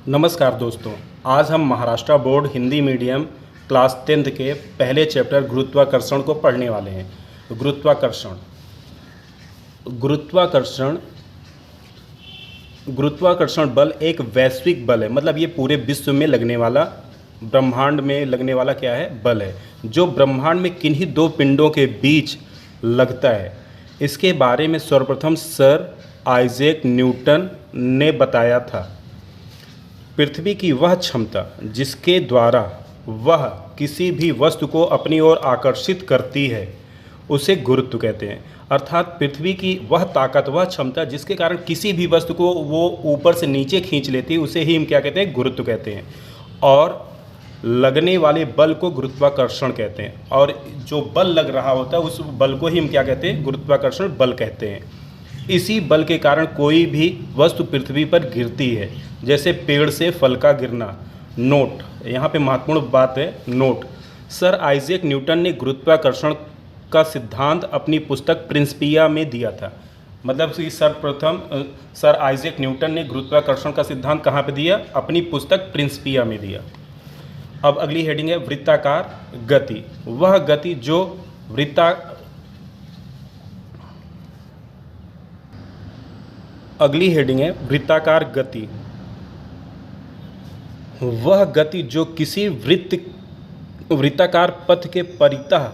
नमस्कार दोस्तों, आज हम Maharashtra board Hindi medium class 10th के पहले चैप्टर गुरुत्वाकर्षण को पढ़ने वाले हैं। गुरुत्वाकर्षण गुरुत्वाकर्षण गुरुत्वाकर्षण बल एक वैश्विक बल है। मतलब ये पूरे विश्व में लगने वाला, ब्रह्मांड में लगने वाला क्या है, बल है, जो ब्रह्मांड में किन्हीं दो पिंडों के बीच लगता है। इसके बारे में सर्वप्रथम सर आइजैक न्यूटन ने बताया था। पृथ्वी की वह क्षमता जिसके द्वारा वह किसी भी वस्तु को अपनी ओर आकर्षित करती है उसे गुरुत्व कहते हैं। अर्थात पृथ्वी की वह ताकत, वह क्षमता जिसके कारण किसी भी वस्तु को वो ऊपर से नीचे खींच लेती है, उसे ही हम क्या कहते हैं, गुरुत्व कहते हैं। और लगने वाले बल को गुरुत्वाकर्षण कहते हैं। और जो बल लग रहा होता है उस बल को ही हम क्या कहते हैं, गुरुत्वाकर्षण बल कहते हैं। इसी बल के कारण कोई भी वस्तु पृथ्वी पर गिरती है, जैसे पेड़ से फल का गिरना। नोट, यहाँ पे महत्वपूर्ण बात है, नोट। सर आइजैक न्यूटन ने गुरुत्वाकर्षण का सिद्धांत अपनी पुस्तक प्रिंसिपिया में दिया था। मतलब कि सर्वप्रथम सर आइजैक न्यूटन ने गुरुत्वाकर्षण का सिद्धांत कहाँ पे दिया, अपनी पुस्तक प्रिंसिपिया में दिया। अब अगली हेडिंग है वृत्ताकार गति। वह गति जो अगली हेडिंग है वृत्ताकार गति। वह गति जो किसी वृत्ताकार पथ के परितः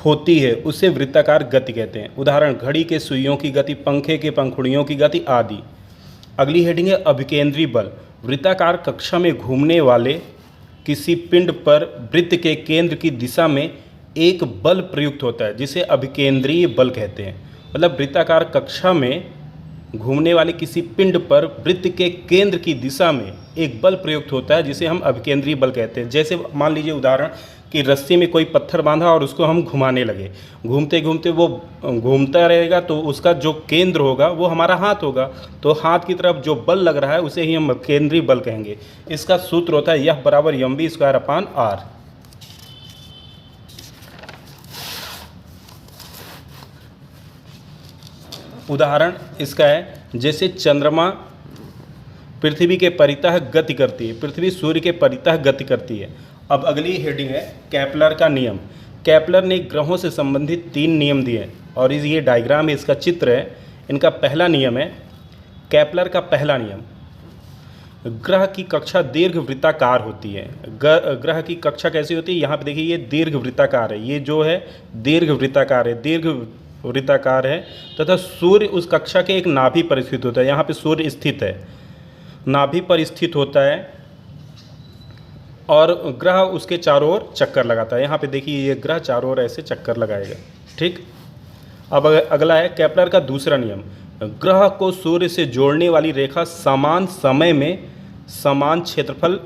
होती है उसे वृत्ताकार गति कहते हैं। उदाहरण, घड़ी के सुइयों की गति, पंखे के पंखुड़ियों की गति आदि। अगली हेडिंग है अभिकेंद्री बल। वृत्ताकार कक्षा में घूमने वाले किसी पिंड पर वृत्त के केंद्र की दिशा में एक बल प्रयुक्त होता है जिसे अभिकेंद्रीय बल कहते हैं। मतलब वृत्ताकार कक्षा में घूमने वाले किसी पिंड पर वृत्त के केंद्र की दिशा में एक बल प्रयुक्त होता है जिसे हम अभिकेंद्रीय बल कहते हैं। जैसे मान लीजिए उदाहरण कि रस्सी में कोई पत्थर बांधा और उसको हम घुमाने लगे, घूमते घूमते वो घूमता रहेगा, तो उसका जो केंद्र होगा वो हमारा हाथ होगा। तो हाथ की तरफ जो बल लग रहा है उसे ही हम केंद्रीय बल कहेंगे। इसका सूत्र होता है F बराबर mv²/r। उदाहरण इसका है, जैसे चंद्रमा पृथ्वी के परितः गति करती है, पृथ्वी सूर्य के परितः गति करती है। अब अगली हेडिंग है केपलर का नियम। केपलर ने ग्रहों से संबंधित 3 नियम दिए और ये डायग्राम है, इसका चित्र है। इनका पहला नियम है, केपलर का पहला नियम, ग्रह की कक्षा दीर्घ वृत्ताकार होती है। ग्रह की कक्षा कैसी होती है, यहाँ पे देखिए ये दीर्घ वृत्ताकार है, ये जो है दीर्घ वृत्ताकार है, दीर्घ वृत्ताकार है तथा सूर्य उस कक्षा के एक नाभि पर स्थित होता है। यहाँ पे सूर्य स्थित है, नाभि पर स्थित होता है और ग्रह उसके चारों ओर चक्कर लगाता है। यहाँ पे देखिए ये ग्रह चारों ओर ऐसे चक्कर लगाएगा। ठीक। अब अगला है केपलर का दूसरा नियम। ग्रह को सूर्य से जोड़ने वाली रेखा समान समय में समान क्षेत्रफल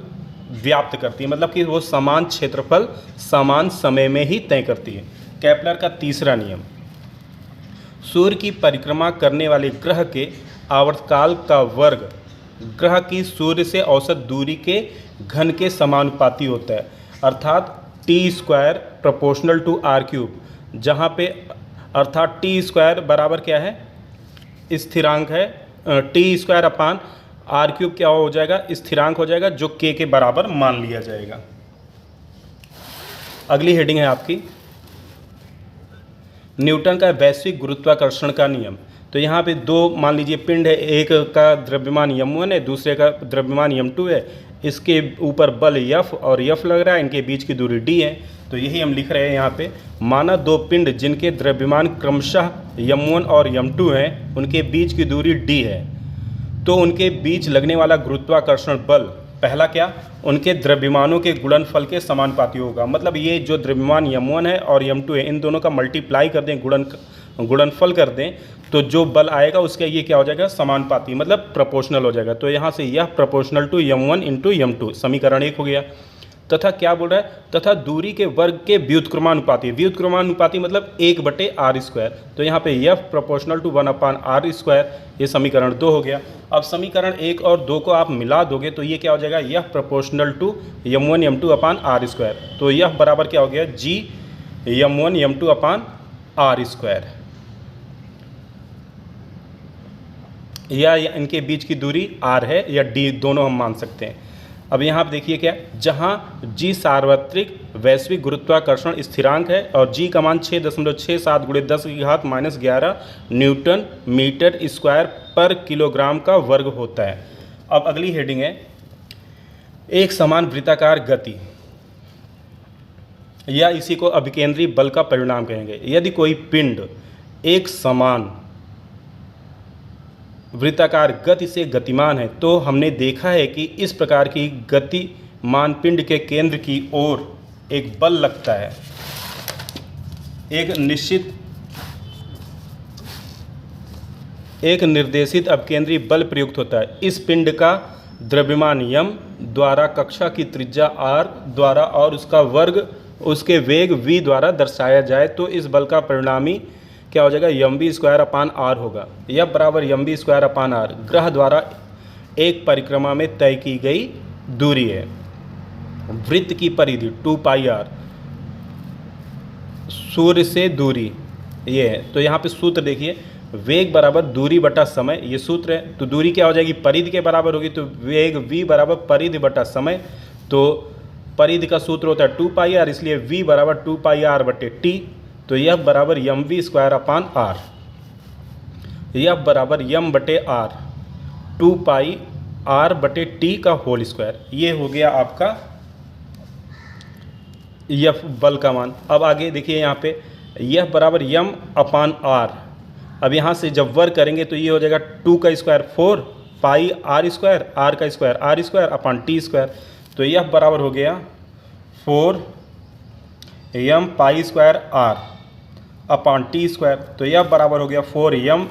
व्याप्त करती है। मतलब कि वो समान क्षेत्रफल समान समय में ही तय करती है। केपलर का तीसरा नियम, सूर्य की परिक्रमा करने वाले ग्रह के आवर्तकाल का वर्ग ग्रह की सूर्य से औसत दूरी के घन के समानुपाती होता है। अर्थात t² प्रोपोर्शनल टू r³, जहाँ पे अर्थात t² बराबर क्या है, स्थिरांक है। t²/r³ क्या हो जाएगा, स्थिरांक हो जाएगा, जो k के बराबर मान लिया जाएगा। अगली हेडिंग है आपकी न्यूटन का वैश्विक गुरुत्वाकर्षण का नियम। तो यहाँ पे 2 मान लीजिए पिंड है, एक का द्रव्यमान m1 है, दूसरे का द्रव्यमान m2 है। इसके ऊपर बल F और F लग रहा है, इनके बीच की दूरी d है। तो यही हम लिख रहे हैं यहाँ पे, माना 2 पिंड जिनके द्रव्यमान क्रमशः m1 और m2 हैं, उनके बीच की दूरी d है, तो उनके बीच लगने वाला गुरुत्वाकर्षण बल पहला क्या, उनके द्रव्यमानों के गुणनफल के समानुपाती होगा। मतलब ये जो द्रव्यमान m1 है और m2 है, इन दोनों का मल्टीप्लाई कर दें, गुणनफल कर दें, तो जो बल आएगा उसका ये क्या हो जाएगा, समानुपाती, मतलब प्रोपोर्शनल हो जाएगा। तो यहाँ से यह proportional to m1 into m2, समीकरण 1 हो गया। तथा क्या बोल रहा है, तथा दूरी के वर्ग के व्युत्क्रमानुपाती। व्युत्क्रमानुपाती मतलब 1/r²। तो यहाँ पे F प्रोपोर्शनल टू 1/r², ये समीकरण 2 हो गया। अब समीकरण 1 और 2 को आप मिला दोगे तो ये क्या हो जाएगा, F proportional to m1 m2/r²। तो यह बराबर क्या हो गया, G m1 m2/r²। या इनके बीच की दूरी r है या d, दोनों हम मान सकते हैं। अब यहाँ आप देखिए क्या, जहाँ g सार्वत्रिक वैश्विक गुरुत्वाकर्षण स्थिरांक है और g का मान 6.67 × 10⁻⁻11 न्यूटन मीटर स्क्वायर पर किलोग्राम का वर्ग होता है। अब अगली हेडिंग है एक समान वृत्ताकार गति, या इसी को अभिकेंद्री बल का परिणाम कहेंगे। यदि कोई पिंड एक समान वृत्ताकार गति से गतिमान है तो हमने देखा है कि इस प्रकार की गतिमान पिंड के केंद्र की ओर एक बल लगता है, एक निर्देशित अपकेंद्री बल प्रयुक्त होता है। इस पिंड का द्रव्यमान m द्वारा कक्षा की त्रिज्या r द्वारा और उसका वर्ग उसके वेग v द्वारा दर्शाया जाए तो इस बल का परिणामी क्या हो जाएगा, mv²/r होगा। यह बराबर mv²/r ग्रह द्वारा एक परिक्रमा में तय की गई दूरी है। वृत्त की परिधि 2πr, सूर्य से दूरी ये है। तो यहाँ पे सूत्र देखिए, वेग बराबर दूरी बटा समय, ये सूत्र है। तो दूरी क्या हो जाएगी, परिधि के बराबर होगी, तो वेग v बराबर परिधि बटा समय। तो परिधि का सूत्र होता है 2πr, इसलिए v बराबर 2πr/t। तो यह बराबर mv²/r, यह बराबर m/r 2πr/t का होल स्क्वायर। ये हो गया आपका यह बल का मान। अब आगे देखिए यहाँ पे यह बराबर m/r। अब यहाँ से जब वर्ग करेंगे तो ये हो जाएगा 2 का स्क्वायर 4 पाई r स्क्वायर, r का square r square upon t square. तो यह बराबर हो गया 4 m pi square r upon T square. तो यह बराबर हो गया 4 m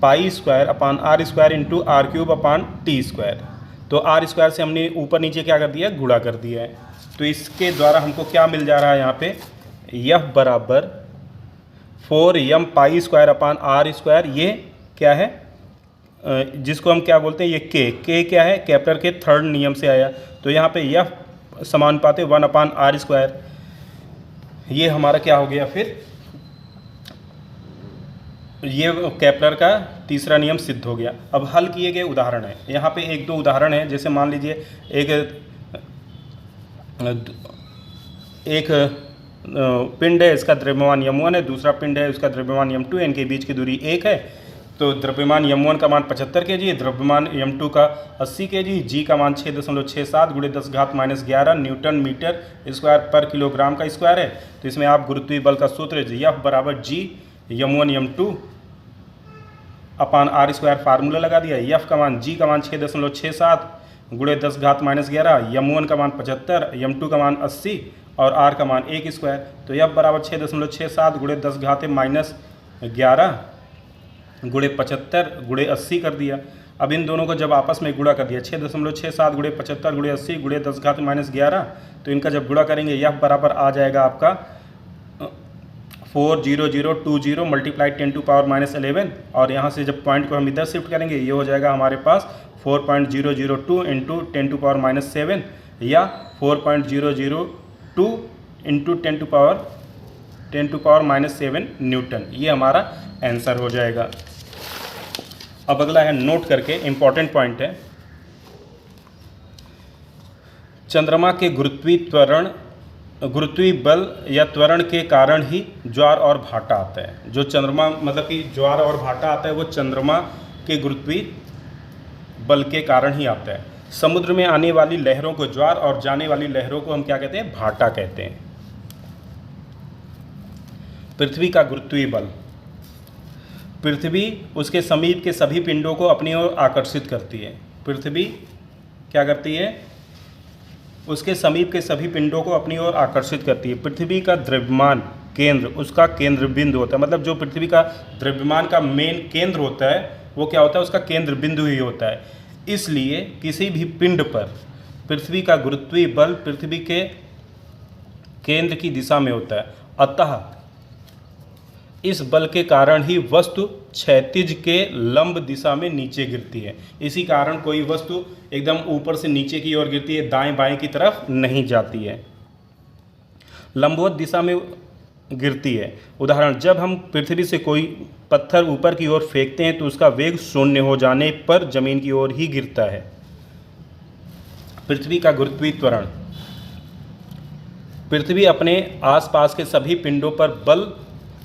pi square upon r square into r³ upon T square. तो r स्क्वायर से हमने ऊपर नीचे क्या कर दिया, गुणा कर दिया है। तो इसके द्वारा हमको क्या मिल जा रहा है यहाँ पे, यह बराबर 4 m pi square upon r square, ये क्या है जिसको हम क्या बोलते हैं, ये k क्या है, केपलर के थर्ड नियम से आया। तो यहाँ पे यह समानुपात है 1/r स्क्वायर। ये हमारा क्या हो गया, फिर ये केपलर का तीसरा नियम सिद्ध हो गया। अब हल किए गए उदाहरण है, यहाँ पे एक दो उदाहरण है। जैसे मान लीजिए एक पिंड है, इसका द्रव्यमान m1 है, दूसरा पिंड है, उसका द्रव्यमान m2 है, इनके बीच की दूरी 1 है। तो द्रव्यमान m1 का मान 75 kg, द्रव्यमान m2 का 80 kg, g का मान 6.67 × 10⁻11 न्यूटन मीटर स्क्वायर पर किलोग्राम का स्क्वायर है। तो इसमें आप गुरुत्वीय बल का सूत्र F बराबर g m1 m2 upon r square formula लगा दिया। F का मान, g का मान 6.67 × 10⁻11, m1 का मान 75, m2 का मान 80 और r का मान 1 स्क्वायर। तो F बराबर 6.67 × 10⁻11 गुणे 75 गुणे 80 कर दिया। अब इन दोनों को जब आपस में गुणा कर दिया, 6.67 × 75 × 80 × 10⁻11, तो इनका जब गुणा करेंगे यह बराबर आ जाएगा आपका 40020 मल्टीप्लाई 10⁻11। और यहाँ से जब पॉइंट को हम इधर शिफ्ट करेंगे, ये हो जाएगा हमारे पास 4.002 इंटू 10⁻7 या 4.002 इंटू 10⁻7 न्यूटन। ये हमारा आंसर हो जाएगा। अब अगला है, नोट करके इम्पॉर्टेंट पॉइंट है, चंद्रमा के गुरुत्वीय बल या त्वरण के कारण ही ज्वार और भाटा आता है। जो चंद्रमा मतलब कि ज्वार और भाटा आता है वो चंद्रमा के गुरुत्वीय बल के कारण ही आता है। समुद्र में आने वाली लहरों को ज्वार और जाने वाली लहरों को हम क्या कहते हैं, भाटा कहते हैं। पृथ्वी का गुरुत्वीय बल, पृथ्वी उसके समीप के सभी पिंडों को अपनी ओर आकर्षित करती है। पृथ्वी क्या करती है, उसके समीप के सभी पिंडों को अपनी ओर आकर्षित करती है। पृथ्वी का द्रव्यमान केंद्र उसका केंद्र बिंदु होता है। मतलब जो पृथ्वी का द्रव्यमान का मेन केंद्र होता है वो क्या होता है, उसका केंद्र बिंदु ही होता है। इसलिए किसी भी पिंड पर पृथ्वी का गुरुत्वीय बल पृथ्वी के केंद्र की दिशा में होता है। अतः इस बल के कारण ही वस्तु क्षैतिज के लंब दिशा में नीचे गिरती है। इसी कारण कोई वस्तु एकदम ऊपर से नीचे की ओर गिरती है, दाएं बाएं की तरफ नहीं जाती है। लंबवत दिशा में गिरती है। उदाहरण, जब हम पृथ्वी से कोई पत्थर ऊपर की ओर फेंकते हैं तो उसका वेग शून्य हो जाने पर जमीन की ओर ही गिरता है। पृथ्वी का गुरुत्वीय त्वरण। पृथ्वी अपने आसपास के सभी पिंडों पर बल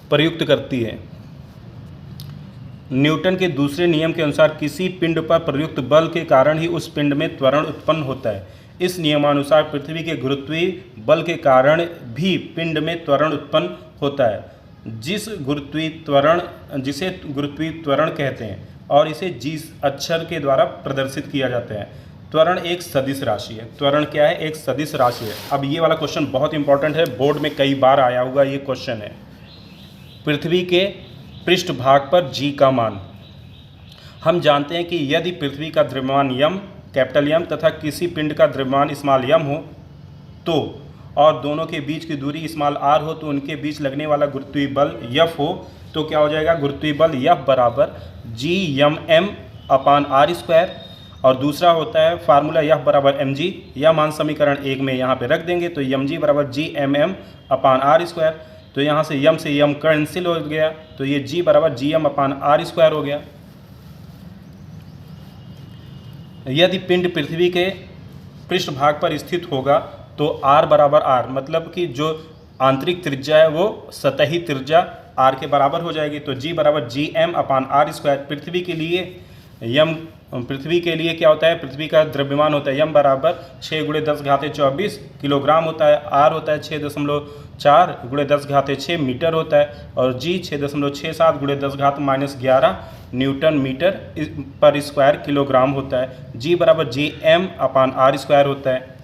प्रयुक्त करती है। न्यूटन के दूसरे नियम के अनुसार किसी पिंड पर प्रयुक्त बल के कारण ही उस पिंड में त्वरण उत्पन्न होता है। इस नियमानुसार पृथ्वी के गुरुत्वीय बल के कारण भी पिंड में त्वरण उत्पन्न होता है, जिसे गुरुत्वीय त्वरण कहते हैं और इसे जी अक्षर के द्वारा प्रदर्शित किया जाता है। त्वरण एक सदिश राशि है। त्वरण क्या है? एक सदिश राशि है। अब ये वाला क्वेश्चन बहुत इंपॉर्टेंट है, बोर्ड में कई बार आया हुआ ये क्वेश्चन है। पृथ्वी के पृष्ठभाग पर जी का मान। हम जानते हैं कि यदि पृथ्वी का द्रव्यमान यम, कैपिटल यम, तथा किसी पिंड का द्रव्यमान स्मॉल यम हो तो और दोनों के बीच की दूरी स्मॉल आर हो तो उनके बीच लगने वाला गुरुत्वीय बल यफ हो तो क्या हो जाएगा? गुरुत्वीय बल यफ बराबर जी यम एम अपान आर स्क्वायर। और दूसरा होता है फार्मूला यफ बराबर एम जी। यह मान समीकरण 1 में यहाँ पे रख देंगे तो एम जी बराबर G M m upon are square. तो यहाँ से यम कैंसिल हो गया तो ये जी बराबर G M upon are square हो गया। यदि पिंड पृथ्वी के पृष्ठभाग पर स्थित होगा तो आर बराबर आर, मतलब कि जो आंतरिक त्रिज्या है वो सतही त्रिज्या आर के बराबर हो जाएगी। तो जी बराबर G M upon are square. पृथ्वी के लिए क्या होता है? पृथ्वी का द्रव्यमान होता है यम बराबर 6 × 10⁻24 किलोग्राम होता है। आर होता है 6.4 × 10⁻6 मीटर होता है और जी 6.67 × 10⁻11 न्यूटन मीटर पर स्क्वायर किलोग्राम होता है। जी बराबर G M upon are square होता है।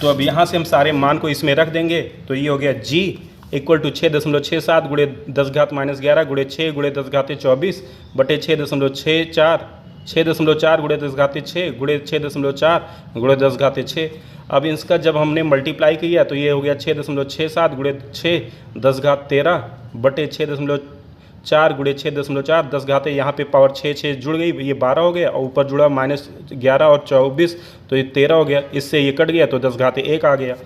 तो अब यहाँ से हम सारे मान को इसमें रख देंगे तो ये हो गया जी इक्वल टू 6.67 × 10⁻11 × 6 × 10⁻24 बटे 6.64 × 10⁻6 × 6.4 × 10⁻6। अब इसका जब हमने मल्टीप्लाई किया तो ये हो गया 6.67 × 6 10⁻13 बटे 6.4 × 6.4 10 यहाँ पे पावर 6 जुड़ गई, ये 12 हो गया और ऊपर जुड़ा -11 और 24 तो ये 13 हो गया। इससे ये कट गया तो 10⁻1 आ गया।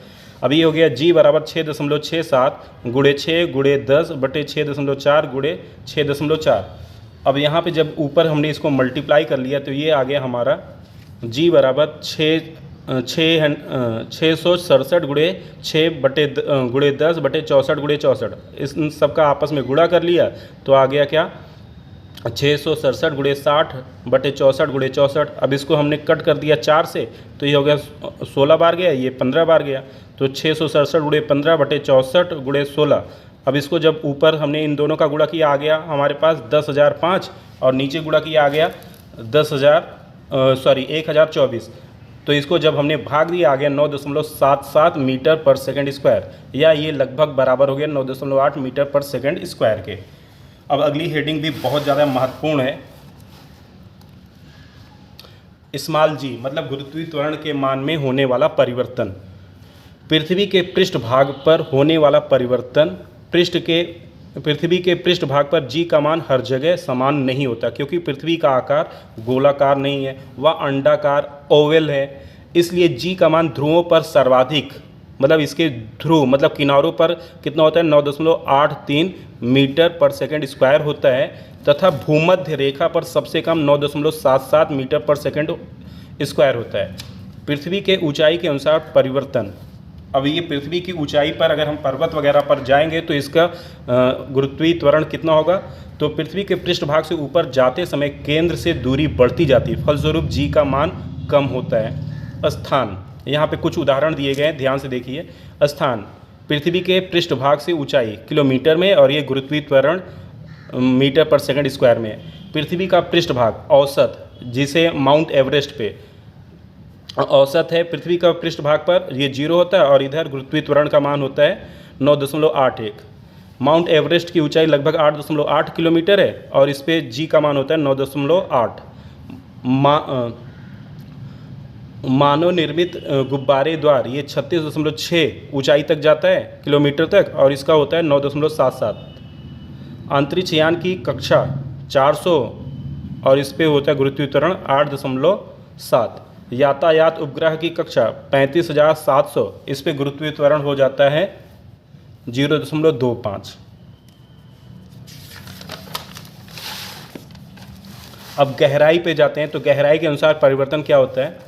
अब ये हो गया जी बराबर 6.67 × 6 × 10 बटे 6.4 × 6.4। अब यहाँ पे जब ऊपर हमने इसको मल्टीप्लाई कर लिया तो ये आ गया हमारा जी बराबर 667 × 6 बटे × 10 बटे 64 × 64। इस सबका आपस में गुणा कर लिया तो आ गया क्या? 667 × 60 बटे 64 × 64। अब इसको हमने कट कर दिया 4 से तो ये हो गया 16 बार गया, ये 15 बार गया तो 667 × 15 बटे 64 × 16। अब इसको जब ऊपर हमने इन दोनों का गुणा किया आ गया हमारे पास 10,005 और नीचे गुणा किया आ गया 1024। तो इसको जब हमने भाग दिया आ गया 9.77 मीटर पर सेकंड स्क्वायर, या ये लगभग बराबर हो गया 9.8 मीटर पर सेकंड स्क्वायर के। अब अगली हेडिंग भी बहुत ज़्यादा महत्वपूर्ण है। स्मॉल जी मतलब गुरुत्वीय त्वरण के मान में होने वाला परिवर्तन। पृथ्वी के पृष्ठभाग पर होने वाला परिवर्तन। पृथ्वी के पृष्ठभाग पर जी का मान हर जगह समान नहीं होता क्योंकि पृथ्वी का आकार गोलाकार नहीं है, वह अंडाकार ओवल है। इसलिए जी का मान ध्रुवों पर सर्वाधिक, मतलब इसके ध्रुव मतलब किनारों पर कितना होता है? 9.83 मीटर पर सेकंड स्क्वायर होता है तथा भूमध्य रेखा पर सबसे कम 9.77 मीटर पर सेकंड स्क्वायर होता है। पृथ्वी के ऊंचाई के अनुसार परिवर्तन। अब ये पृथ्वी की ऊंचाई पर अगर हम पर्वत वगैरह पर जाएंगे तो इसका गुरुत्वीय त्वरण कितना होगा? तो पृथ्वी के पृष्ठभाग से ऊपर जाते समय केंद्र से दूरी बढ़ती जाती है, फलस्वरूप जी का मान कम होता है। स्थान, यहाँ पे कुछ उदाहरण दिए गए हैं, ध्यान से देखिए। स्थान, पृथ्वी के पृष्ठभाग से ऊंचाई किलोमीटर में और ये गुरुत्वीय त्वरण मीटर पर सेकंड स्क्वायर में है। पृथ्वी का पृष्ठभाग औसत, जिसे माउंट एवरेस्ट पे औसत है, पृथ्वी का पृष्ठभाग पर ये 0 होता है और इधर गुरुत्वीय त्वरण का मान होता है 9.81। माउंट एवरेस्ट की ऊंचाई लगभग 8.8 किलोमीटर है और इस पे जी का मान होता है 9.8। मानव निर्मित गुब्बारे द्वार ये 36.6 ऊंचाई तक जाता है किलोमीटर तक और इसका होता है 9.77। अंतरिक्ष यान की कक्षा 400 और इस पे होता है गुरुत्वीय त्वरण 8.7। यातायात उपग्रह की कक्षा 35,700, इस पे गुरुत्वीय त्वरण हो जाता है 0.25। अब गहराई पे जाते हैं, तो गहराई के अनुसार परिवर्तन क्या होता है?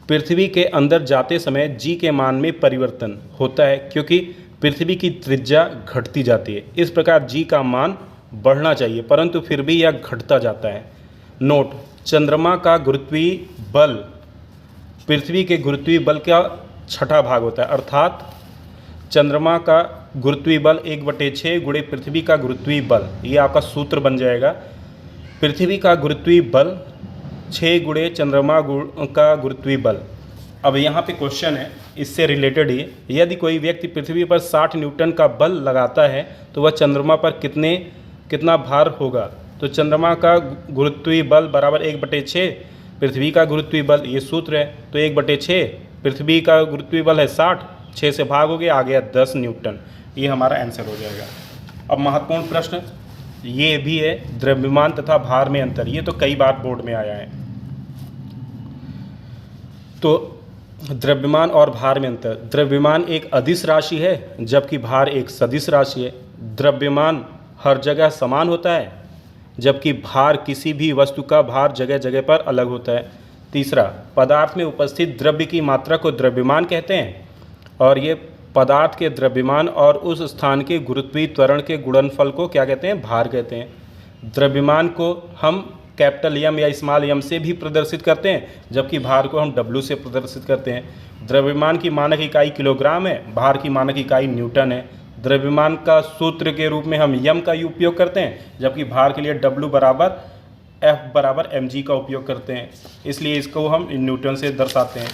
पृथ्वी के अंदर जाते समय जी के मान में परिवर्तन होता है, क्योंकि पृथ्वी की त्रिज्या घटती जाती है। इस प्रकार जी का मान बढ़ना चाहिए, परंतु फिर भी यह घटता जाता है। नोट: चंद्रमा का गुरुत्वीय बल पृथ्वी के गुरुत्वीय बल का छठा भाग होता है, अर्थात चंद्रमा का गुरुत्वीय बल 1/6 गुणे पृथ्वी का गुरुत्वीय बल, ये आपका सूत्र बन जाएगा। पृथ्वी का गुरुत्वीय बल 6 गुणे चंद्रमा का गुरुत्वीय बल। अब यहाँ पे क्वेश्चन है इससे रिलेटेड ही, यदि कोई व्यक्ति पृथ्वी पर 60 न्यूटन का बल लगाता है तो वह चंद्रमा पर कितना भार होगा? तो चंद्रमा का गुरुत्वीय बल बराबर 1/6 पृथ्वी का गुरुत्वीय बल, ये सूत्र है। तो 1/6 पृथ्वी का गुरुत्वीय बल है 60, 6 से भाग हो गया, आ गया 10 न्यूटन। ये हमारा आंसर हो जाएगा। अब महत्वपूर्ण प्रश्न ये भी है, द्रव्यमान तथा भार में अंतर। ये तो कई बार बोर्ड में आया है। तो द्रव्यमान और भार में अंतर: द्रव्यमान एक अदिश राशि है, जबकि भार एक सदिश राशि है। द्रव्यमान हर जगह समान होता है, जबकि भार किसी भी वस्तु का भार जगह जगह पर अलग होता है। तीसरा, पदार्थ में उपस्थित द्रव्य की मात्रा को द्रव्यमान कहते हैं, और ये पदार्थ के द्रव्यमान और उस स्थान के गुरुत्वीय त्वरण के गुणनफल को क्या कहते हैं? भार कहते हैं। द्रव्यमान को हम कैपिटल एम या स्मॉल एम से भी प्रदर्शित करते हैं, जबकि भार को हम डब्ल्यू से प्रदर्शित करते हैं। द्रव्यमान की मानक इकाई किलोग्राम है, भार की मानक इकाई न्यूटन है। द्रव्यमान का सूत्र के रूप में हम यम का उपयोग करते हैं, जबकि भार के लिए डब्ल्यू बराबर एफ बराबर एम जी का उपयोग करते हैं, इसलिए इसको हम न्यूटन से दर्शाते हैं।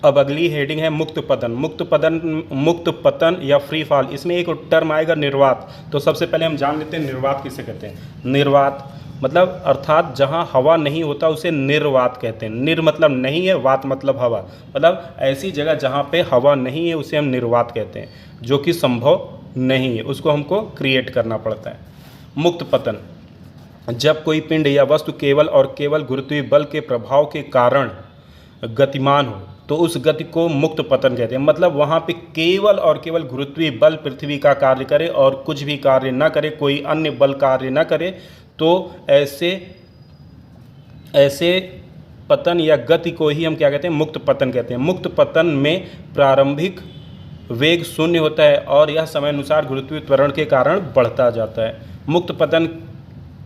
अब अगली हेडिंग है मुक्त पतन। मुक्त पतन या फ्री फॉल, इसमें एक टर्म आएगा निर्वात। तो सबसे पहले हम जान लेते हैं निर्वात किसे कहते हैं। निर्वात मतलब अर्थात जहाँ हवा नहीं होता उसे निर्वात कहते हैं। निर मतलब नहीं है, वात मतलब हवा, मतलब ऐसी जगह जहाँ पे हवा नहीं है उसे हम निर्वात कहते हैं, जो कि संभव नहीं है, उसको हमको क्रिएट करना पड़ता है। मुक्त पतन: जब कोई पिंड या वस्तु केवल और केवल गुरुत्वीय बल के प्रभाव के कारण गतिमान हो तो उस गति को मुक्त पतन कहते हैं। मतलब वहाँ पे केवल और केवल गुरुत्वीय बल पृथ्वी का कार्य करे और कुछ भी कार्य ना करे, कोई अन्य बल कार्य ना करे, तो ऐसे पतन या गति को ही हम क्या कहते हैं? मुक्त पतन कहते हैं। मुक्त पतन में प्रारंभिक वेग शून्य होता है और यह समयानुसार गुरुत्वीय त्वरण के कारण बढ़ता जाता है। मुक्त पतन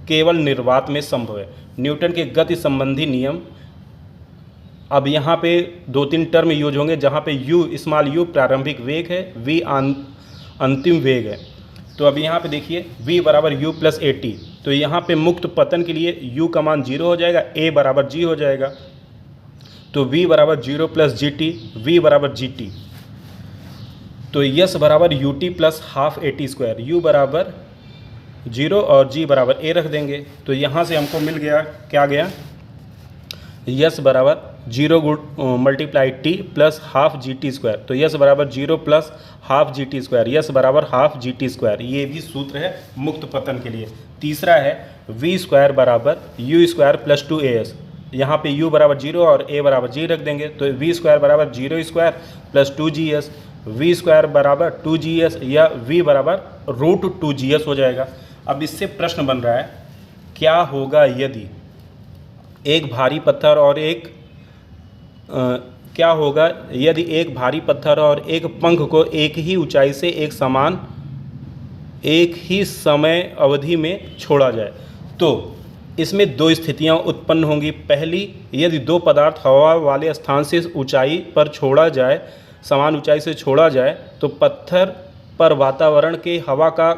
केवल निर्वात में संभव है। न्यूटन के गति संबंधी नियम। अब यहाँ पे 2-3 टर्म यूज होंगे, जहाँ पे u स्मॉल u प्रारंभिक वेग है, v अंतिम वेग है। तो अब यहाँ पे देखिए v बराबर u प्लस at, तो यहाँ पे मुक्त पतन के लिए u का मान 0 हो जाएगा, a बराबर g हो जाएगा। तो v बराबर 0 प्लस gt, v बराबर gt। तो यस बराबर ut plus half at square, u बराबर 0 और g बराबर a रख देंगे। तो यहाँ से हमको मिल गया, क्या गया? यस बराबर 0 multiply T plus half G T square. तो यस बराबर 0 plus half G T square, yes बराबर हाफ जी टी स्क्वायर। ये भी सूत्र है मुक्त पतन के लिए। तीसरा है वी स्क्वायर बराबर यू स्क्वायर प्लस 2as। यहाँ पे u बराबर 0 और a बराबर g रख देंगे। तो वी स्क्वायर बराबर 0 square plus 2gs, we square बराबर 2gs या v बराबर √2gs हो जाएगा। अब इससे प्रश्न बन रहा है, क्या होगा यदि एक भारी पत्थर और क्या होगा यदि एक भारी पत्थर और एक पंख को एक ही ऊंचाई से एक ही समय अवधि में छोड़ा जाए? तो इसमें 2 स्थितियां उत्पन्न होंगी। पहली, यदि 2 पदार्थ हवा वाले स्थान से ऊंचाई पर छोड़ा जाए, समान ऊंचाई से छोड़ा जाए, तो पत्थर पर वातावरण के हवा का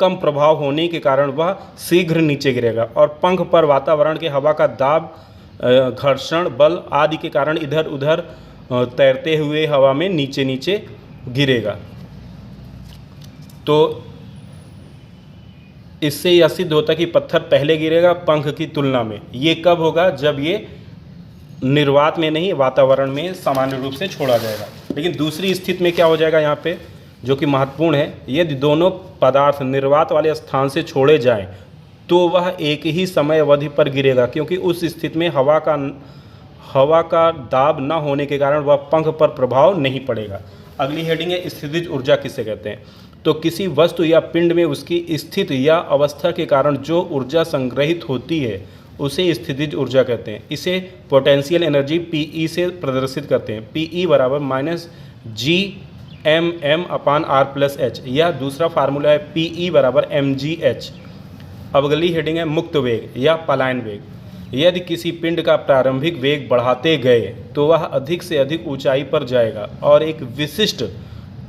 कम प्रभाव होने के कारण वह शीघ्र नीचे गिरेगा, और पंख पर वातावरण के हवा का दाब, घर्षण बल आदि के कारण इधर उधर तैरते हुए हवा में नीचे नीचे गिरेगा। तो इससे यह सिद्ध होता है कि पत्थर पहले गिरेगा पंख की तुलना में। ये कब होगा? जब ये निर्वात में नहीं, वातावरण में सामान्य रूप से छोड़ा जाएगा। लेकिन दूसरी स्थिति में क्या हो जाएगा यहाँ पे, जो कि महत्वपूर्ण है, यदि दोनों पदार्थ निर्वात वाले स्थान से छोड़े जाएं तो वह एक ही समय अवधि पर गिरेगा, क्योंकि उस स्थिति में हवा का दाब न होने के कारण वह पंख पर प्रभाव नहीं पड़ेगा। अगली हेडिंग है स्थितिज ऊर्जा किसे कहते हैं। तो किसी वस्तु या पिंड में उसकी स्थिति या अवस्था के कारण जो ऊर्जा संग्रहित होती है उसे स्थितिज ऊर्जा कहते हैं। इसे पोटेंशियल एनर्जी पीई से प्रदर्शित करते हैं। पीई बराबर -GMM/R+H। यह दूसरा फार्मूला है। पीई बराबर mgh। अब अगली हेडिंग है मुक्त वेग या पलायन वेग। यदि किसी पिंड का प्रारंभिक वेग बढ़ाते गए तो वह अधिक से अधिक ऊंचाई पर जाएगा और एक विशिष्ट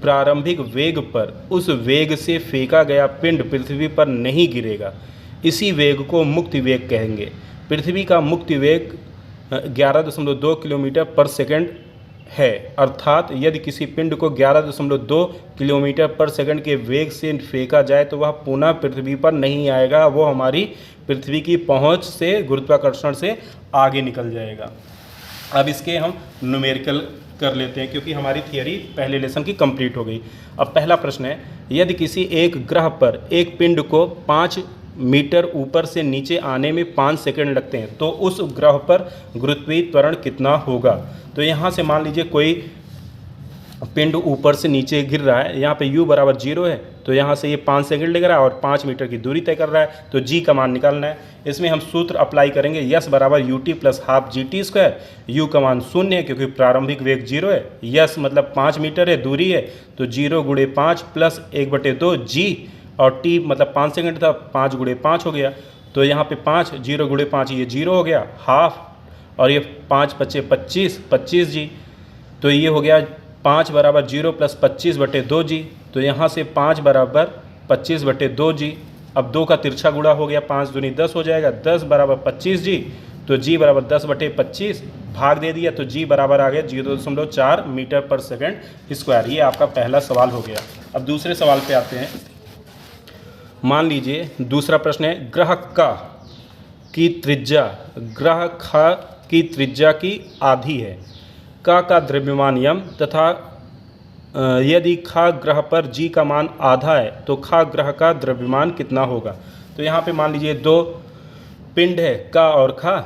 प्रारंभिक वेग पर उस वेग से फेंका गया पिंड पृथ्वी पर नहीं गिरेगा। इसी वेग को मुक्ति वेग कहेंगे। पृथ्वी का मुक्ति वेग 11.2 किलोमीटर पर सेकंड है, अर्थात यदि किसी पिंड को 11.2 किलोमीटर पर सेकंड के वेग से फेंका जाए तो वह पुनः पृथ्वी पर नहीं आएगा, वो हमारी पृथ्वी की पहुंच से, गुरुत्वाकर्षण से आगे निकल जाएगा। अब इसके हम न्यूमेरिकल कर लेते हैं क्योंकि हमारी थियरी पहले लेसन की कंप्लीट हो गई। अब पहला प्रश्न है, यदि किसी एक ग्रह पर एक पिंड को 5 मीटर ऊपर से नीचे आने में 5 सेकंड लगते हैं तो उस ग्रह पर गुरुत्वीय त्वरण कितना होगा। तो यहाँ से मान लीजिए कोई पिंड ऊपर से नीचे गिर रहा है, यहाँ पे u बराबर 0 है तो यहाँ से ये 5 सेकंड लग रहा है और 5 मीटर की दूरी तय कर रहा है, तो g का मान निकालना है। इसमें हम सूत्र अप्लाई करेंगे, यस बराबर ut plus half GT²। u का मान 0 है क्योंकि प्रारंभिक वेग 0 है, यस मतलब 5 मीटर है, दूरी है, तो 0 × 5 प्लस 1/2 g, और t मतलब 5 सेकंड था, 5 × 5 हो गया, तो यहाँ पे 5, 0 × 5 ये 0 हो गया, हाफ, और ये 5 × 5 = 25 g, तो ये हो गया 5 बराबर 0 प्लस 25/2 g, तो यहाँ से 5 बराबर 25/2 g। अब 2 का तिरछा गुणा हो गया, 5 दूनी 10 हो जाएगा, 10 बराबर 25 g, तो g बराबर 10/25 भाग दे दिया, तो g बराबर आ गया 0.4 मीटर पर सेकंड स्क्वायर। ये आपका पहला सवाल हो गया। अब दूसरे सवाल पे आते हैं। मान लीजिए दूसरा प्रश्न है, ग्रह क की त्रिज्या की आधी है, का द्रव्यमान यम तथा यदि ख ग्रह पर g का मान आधा है तो ख ग्रह का द्रव्यमान कितना होगा। तो यहाँ पे मान लीजिए 2 पिंड है क और ख,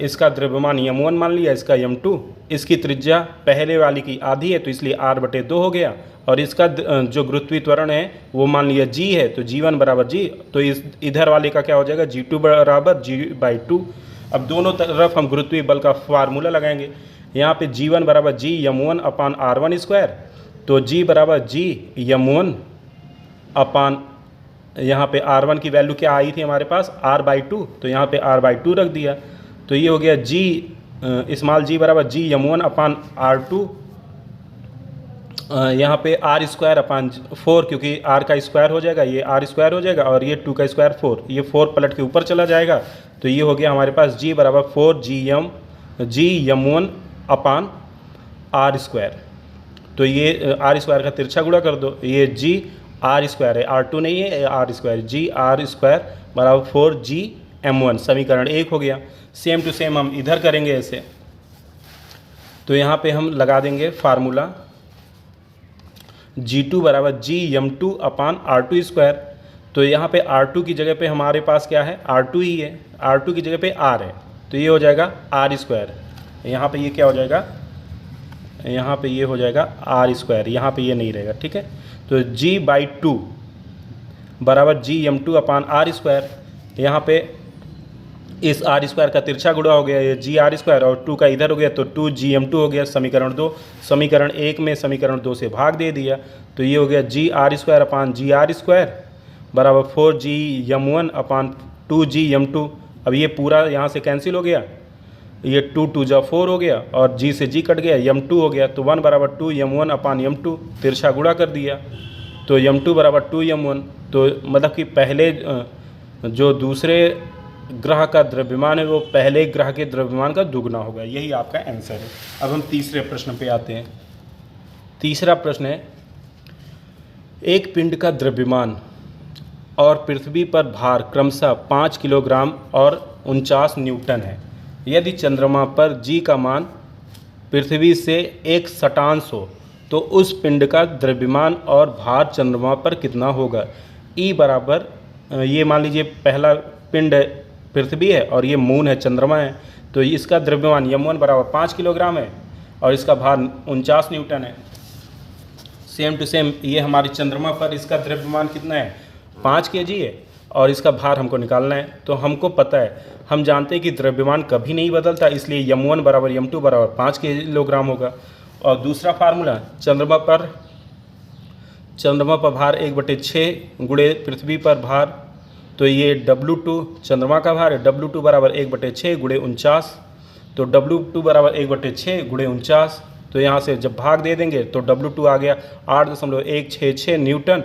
इसका द्रव्यमान m1 मान लिया, इसका m2, इसकी त्रिज्या पहले वाली की आधी है तो इसलिए r/2 हो गया, और इसका जो गुरुत्वीय त्वरण है वो मान लिया g है तो g1 बराबर g, तो इस इधर वाले का क्या हो जाएगा g2 बराबर g/2। अब दोनों तरफ हम गुरुत्वीय बल का फार्मूला लगाएंगे। यहाँ पे g1 बराबर g m1/r1², तो g बराबर g m1 अपान, यहाँ पे r1 की वैल्यू क्या आई थी हमारे पास r/2, तो यहाँ पे r/2 रख दिया, तो ये हो गया g स्मॉल g बराबर g m1/r2, यहाँ पे r²/4 क्योंकि r का स्क्वायर हो जाएगा, ये r² हो जाएगा, और ये 2 का स्क्वायर 4, ये 4 पलट के ऊपर चला जाएगा, तो ये हो गया हमारे पास g बराबर 4gm/r²। तो ये r² का तिरछा गुणा कर दो, ये g r² है, r2 नहीं है, r², g r² बराबर 4gm1, समीकरण 1 हो गया। सेम टू सेम हम इधर करेंगे ऐसे, तो यहाँ पे हम लगा देंगे फार्मूला g2 बराबर gm2/r2²। तो यहाँ पे r2 की जगह पे हमारे पास क्या है, r2 ही है, r2 की जगह पे r है, तो ये हो जाएगा r²। यहाँ पे ये क्या हो जाएगा, यहाँ पे ये हो जाएगा r², यहाँ पे ये नहीं रहेगा, ठीक है। तो g/2 बराबर gm2/r², यहाँ पे इस r² का तिरछा गुणा हो गया, ये gr² और 2 का इधर हो गया, तो 2gm2 हो गया, समीकरण 2। समीकरण 1 में समीकरण 2 से भाग दे दिया, तो ये हो गया gr²/gr² बराबर 4gm1/2gm2। अब ये पूरा यहाँ से कैंसिल हो गया, ये 2 2 जा 4 हो गया, और g से g कट गया, m2 हो गया, तो 1 बराबर 2m1/m2, तिरछा गुणा कर दिया, तो m2 बराबर 2m1, तो मतलब कि पहले जो दूसरे ग्रह का द्रव्यमान है वो पहले ग्रह के द्रव्यमान का दुगना होगा। यही आपका आंसर है। अब हम तीसरे प्रश्न पे आते हैं। तीसरा प्रश्न है, एक पिंड का द्रव्यमान और पृथ्वी पर भार क्रमशः 5 किलोग्राम और 49 न्यूटन है। यदि चंद्रमा पर g का मान पृथ्वी से 1 शतांश हो तो उस पिंड का द्रव्यमान और भार चंद्रमा पर कितना होगा। E बराबर, ये मान लीजिए पहला पिंड पृथ्वी है और ये मून है, चंद्रमा है। तो इसका द्रव्यमान m1 बराबर 5 किलोग्राम है और इसका भार 49 न्यूटन है। सेम टू सेम ये हमारे चंद्रमा पर इसका द्रव्यमान कितना है, 5 kg है और इसका भार हमको निकालना है। तो हमको पता है, हम जानते हैं कि द्रव्यमान कभी नहीं बदलता, इसलिए m1 बराबर m2 बराबर 5 किलोग्राम होगा। और दूसरा फार्मूला, चंद्रमा पर भार 1/6 गुणे पृथ्वी पर भार, तो ये W2 चंद्रमा का भार है, W2 बराबर 1/6 गुणे 49। तो W2 बराबर 1/6 गुणे 49, तो यहाँ से जब भाग दे देंगे तो W2 आ गया 8.166 न्यूटन।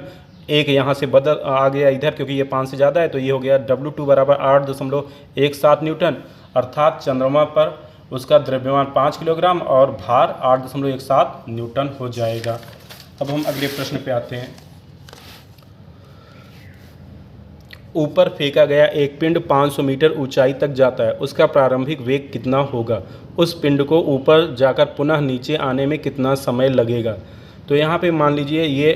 एक यहाँ से बदल आ गया इधर क्योंकि ये 5 से ज़्यादा है, तो ये हो गया W2 बराबर 8.17 न्यूटन। अर्थात चंद्रमा पर उसका द्रव्यमान 5 किलोग्राम और भार 8.17 न्यूटन हो जाएगा। अब हम अगले प्रश्न पे आते हैं। ऊपर फेंका गया एक पिंड 500 मीटर ऊंचाई तक जाता है, उसका प्रारंभिक वेग कितना होगा? उस पिंड को ऊपर जाकर पुनः नीचे आने में कितना समय लगेगा? तो यहाँ पे मान लीजिए ये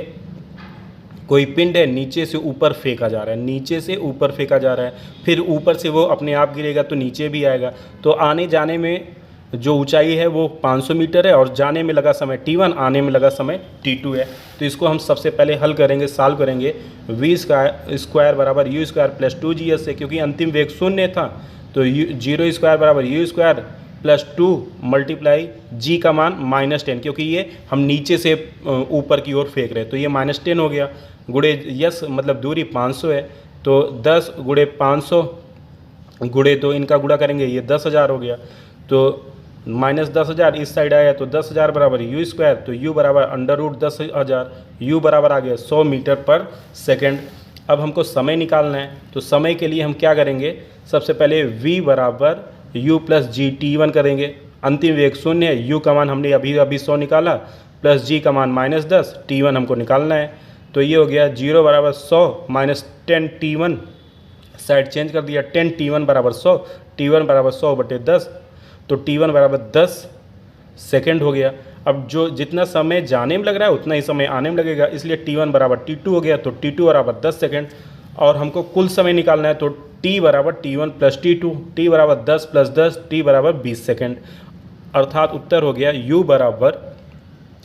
कोई पिंड है, नीचे से ऊपर फेंका जा रहा है, नीचे से ऊपर फेंका जा रहा है, फिर ऊपर से वो अपने आप गिरेगा तो नीचे भी आएगा। तो आने जाने में जो ऊंचाई है वो 500 मीटर है और जाने में लगा समय t1, आने में लगा समय t2 है। तो इसको हम सबसे पहले हल करेंगे, सॉल्व करेंगे। v स्क्वायर बराबर u स्क्वायर प्लस 2gs से, क्योंकि अंतिम वेग शून्य था, तो 0 स्क्वायर बराबर u square plus 2 multiply g का मान -10, क्योंकि ये हम नीचे से ऊपर की ओर फेंक रहे हैं, तो ये -10 हो गया। गुणे यस मतलब दूरी 500 है, तो 10 गुणे 500 गुणे, तो इनका गुणा करेंगे, ये 10,000 हो गया। तो -10,000 इस साइड आया तो 10,000 बराबर u स्क्वायर, तो u बराबर √10,000, u बराबर आ गया 100 मीटर पर सेकेंड। अब हमको समय निकालना है, तो समय के लिए हम क्या करेंगे, सबसे पहले v बराबर u प्लस जी t1 करेंगे। अंतिम वेग शून्य है, u का मान हमने अभी 100 निकाला, प्लस g का मान -10, t1 हमको निकालना है। तो ये हो गया 0 बराबर 100 -10 t1, साइड चेंज कर दिया, 10 t1 बराबर 100, t1 बराबर 100/10, तो t1 बराबर 10 सेकेंड हो गया। अब जो जितना समय जाने में लग रहा है उतना ही समय आने में लगेगा, इसलिए t1 बराबर t2 हो गया, तो t2 बराबर 10 सेकेंड। और हमको कुल समय निकालना है, तो t बराबर t1 प्लस t2, t बराबर 10 प्लस 10, t बराबर 20 सेकेंड। अर्थात उत्तर हो गया u बराबर,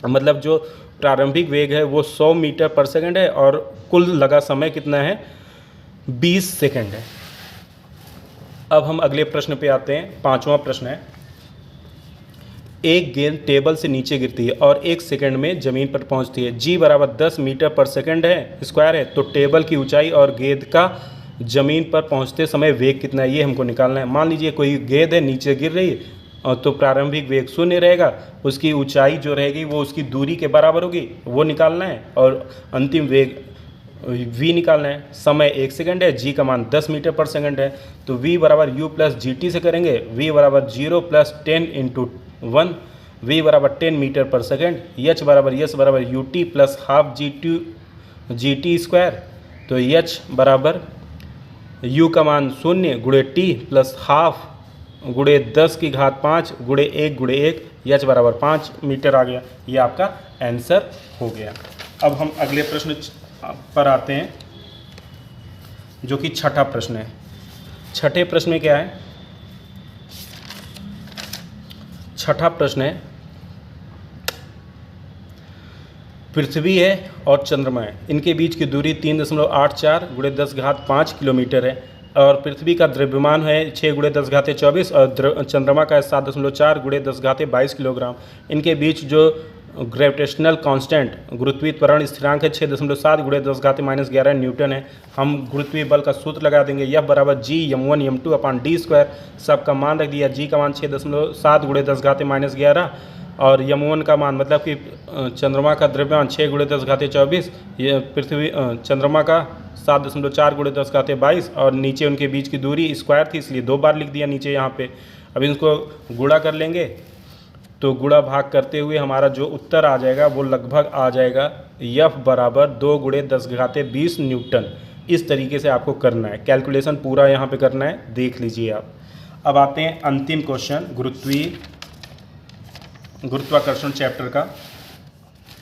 मतलब जो प्रारंभिक वेग है वो 100 मीटर पर सेकेंड है और कुल लगा समय कितना है, 20 सेकेंड है। अब हम अगले प्रश्न पे आते हैं। 5वां प्रश्न है, एक गेंद टेबल से नीचे गिरती है और 1 सेकंड में ज़मीन पर पहुंचती है। g बराबर 10 मीटर पर सेकंड है, स्क्वायर है, तो टेबल की ऊंचाई और गेंद का ज़मीन पर पहुंचते समय वेग कितना है, ये हमको निकालना है। मान लीजिए कोई गेंद है, नीचे गिर रही है, तो प्रारंभिक वेग शून्य रहेगा, उसकी ऊंचाई जो रहेगी वो उसकी दूरी के बराबर होगी, वो निकालना है, और अंतिम वेग v निकालना है। समय 1 सेकंड है, g का मान 10 मीटर पर सेकंड है, तो v बराबर u प्लस जी टी से करेंगे, v बराबर 0 प्लस 10 इंटू 1, v बराबर 10 मीटर पर सेकंड, h बराबर U T plus half G T square, तो h बराबर u का मान 0 गुणे t प्लस हाफ गुणे 10 की घात 5 गुणे 1 गुणे 1, h बराबर 5 मीटर आ गया। ये आपका आंसर हो गया। अब हम अगले प्रश्न पर आते हैं, जो कि छठा प्रश्न है। छठे प्रश्न में क्या है, छठा प्रश्न है, पृथ्वी है और चंद्रमा है, इनके बीच की दूरी 3.84 गुणे 10 घात 5 किलोमीटर है, और पृथ्वी का द्रव्यमान है 6 गुणे 10 घाते 24 और चंद्रमा का है 7.4 गुणे 10 घाते 22 किलोग्राम। इनके बीच जो ग्रेविटेशनल कांस्टेंट गुरुत्वीय त्वरण स्थिरांक है 6.7 गुणे 10 घाते -11 न्यूटन है। हम गुरुत्वीय बल का सूत्र लगा देंगे, यह बराबर g m1 m2 अपान डी स्क्वायर, सबका मान रख दिया, g का मान 6.7 गुणे 10 घाते -11 और m1 का मान मतलब कि चंद्रमा का द्रव्यमान 6 गुणे 10 घाते 24, ये पृथ्वी चंद्रमा का 7.4 गुणे 10 घाते 22, और नीचे उनके बीच की दूरी स्क्वायर थी इसलिए 2 बार लिख दिया नीचे यहाँ पे। अब इनको गुणा कर लेंगे, तो गुणा भाग करते हुए हमारा जो उत्तर आ जाएगा वो लगभग आ जाएगा F बराबर 2 गुणे 10 घाते 20 न्यूटन। इस तरीके से आपको करना है, कैलकुलेशन पूरा यहाँ पे करना है, देख लीजिए आप। अब आते हैं अंतिम क्वेश्चन गुरुत्वाकर्षण चैप्टर का,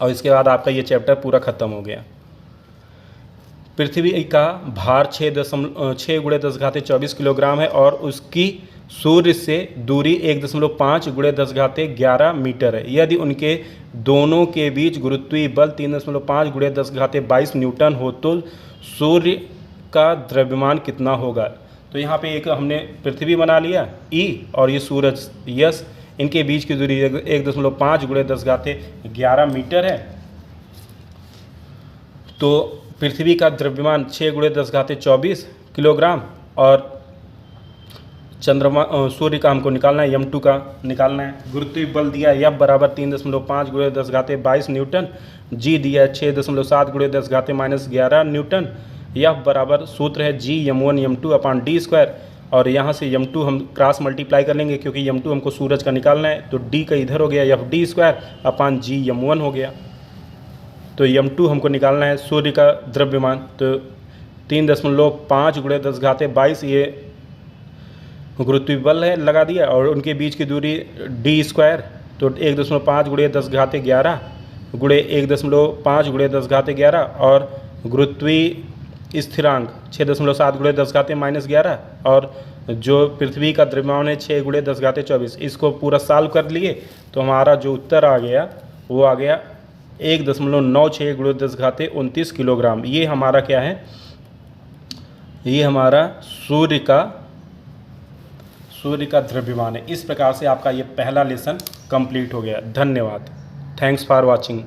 और इसके बाद आपका ये चैप्टर पूरा ख़त्म हो गया। पृथ्वी का भार 6 × 10⁻24 किलोग्राम है और उसकी सूर्य से दूरी 1.5 × 10⁻11 मीटर है। यदि उनके दोनों के बीच गुरुत्वीय बल 3.5 × 10⁻22 न्यूटन हो तो सूर्य का द्रव्यमान कितना होगा। तो यहाँ पे एक हमने पृथ्वी बना लिया E और ये सूरज यस, इनके बीच की दूरी 1.5 × 10⁻11 मीटर है। तो पृथ्वी का द्रव्यमान 6 × 10⁻24 किलोग्राम और चंद्रमा सूर्य का हमको निकालना है, m2 का निकालना है। गुरुत्वीय बल दिया है F बराबर 3.5 × 10⁻22 न्यूटन, G दिया है 6.7 × 10⁻11 न्यूटन। F बराबर सूत्र है G m1 m2/d²। और यहाँ से m2 हम क्रॉस मल्टीप्लाई कर लेंगे क्योंकि m2 हमको सूरज का निकालना है, तो d का इधर हो गया Fd²/G m1 हो गया। तो m2 हमको निकालना है सूर्य का द्रव्यमान, तो 3.5 × 10⁻22 ये गुरुत्वीय बल है, लगा दिया। और उनके बीच की दूरी d², तो 1.5 × 10⁻11 गुणे 1.5 × 10⁻11 और गुरुत्वीय स्थिरांक 6.7 × 10⁻11 और जो पृथ्वी का द्रव्यमान है 6 × 10⁻24। इसको पूरा सॉल्व कर लिए तो हमारा जो उत्तर आ गया वो आ गया 1.96 × 10⁻29 किलोग्राम। ये हमारा क्या है, ये हमारा सूर्य का द्रव्यमान है। इस प्रकार से आपका ये पहला लेसन कंप्लीट हो गया। धन्यवाद। Thanks for watching.